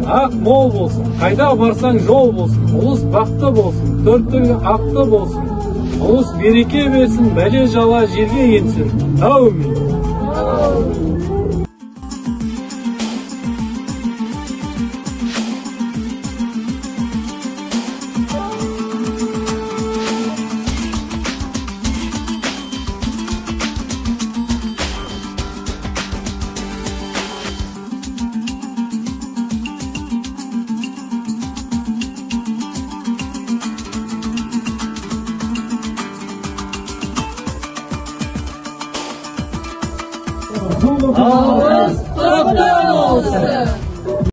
ақ мол болсын, қайда барсаң жол болсын, ұлыс бақты болсын, төрт түлі ақты болсын, ұлыс береке берсін, бәле жала жерге енсін. Әумин. Ağız toptan olsun.